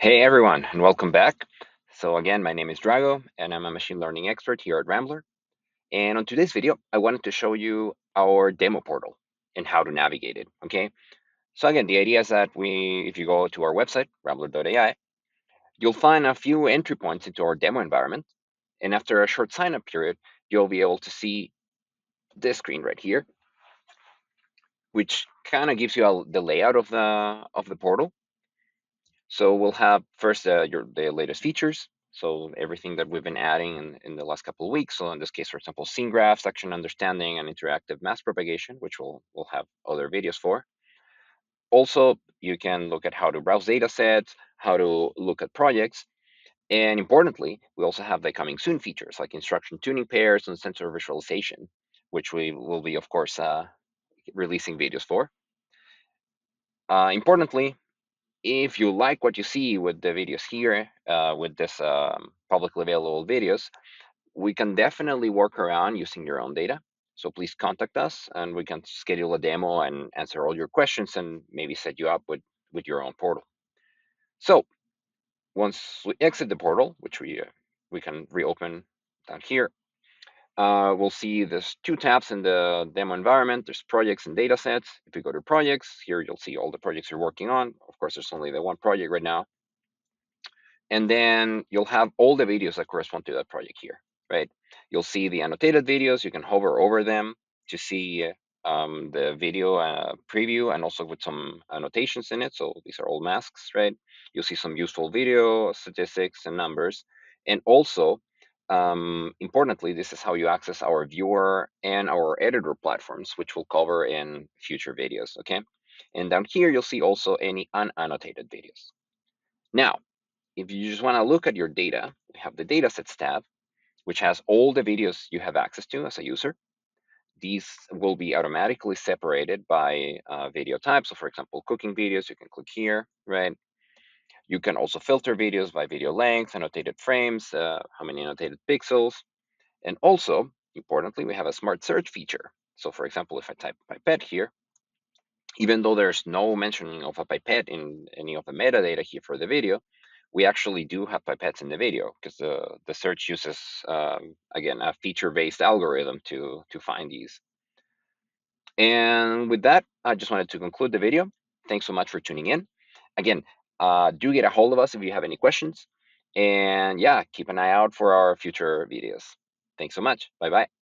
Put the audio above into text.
Hey everyone, and welcome back. So again, my name is Drago, and I'm a machine learning expert here at Ramblr. And on today's video, I wanted to show you our demo portal and how to navigate it. Okay. So again, the idea is that if you go to our website, Ramblr.ai, you'll find a few entry points into our demo environment. And after a short sign-up period, you'll be able to see this screen right here, which kind of gives you the layout of the portal. So we'll have first the latest features. So everything that we've been adding in the last couple of weeks. So in this case, for example, scene graphs, action understanding, and interactive mass propagation, which we'll have other videos for. Also, you can look at how to browse data sets, how to look at projects, and importantly, we also have the coming soon features like instruction tuning pairs and sensor visualization, which we will be, of course, releasing videos for. Importantly, if you like what you see with the videos here, with this publicly available videos, we can definitely work around using your own data. So please contact us and we can schedule a demo and answer all your questions and maybe set you up with your own portal. So once we exit the portal, which we can reopen down here, we'll see there's two tabs in the demo environment. There's projects and data sets. If you go to projects, here you'll see all the projects you're working on. Of course, there's only the one project right now. And then you'll have all the videos that correspond to that project here, right? You'll see the annotated videos. You can hover over them to see the video preview and also with some annotations in it. So these are all masks, right? You'll see some useful video statistics and numbers. And also, importantly, this is how you access our viewer and our editor platforms, which we'll cover in future videos, okay? And down here, you'll see also any unannotated videos. Now, if you just want to look at your data, we have the datasets tab, which has all the videos you have access to as a user. These will be automatically separated by video type. So for example, cooking videos, you can click here, right? You can also filter videos by video length, annotated frames, how many annotated pixels. And also, importantly, we have a smart search feature. So for example, if I type pipette here, even though there's no mentioning of a pipette in any of the metadata here for the video, we actually do have pipettes in the video because the search uses, again, a feature-based algorithm to find these. And with that, I just wanted to conclude the video. Thanks so much for tuning in. Again, do get a hold of us if you have any questions. And yeah, keep an eye out for our future videos. Thanks so much. Bye-bye.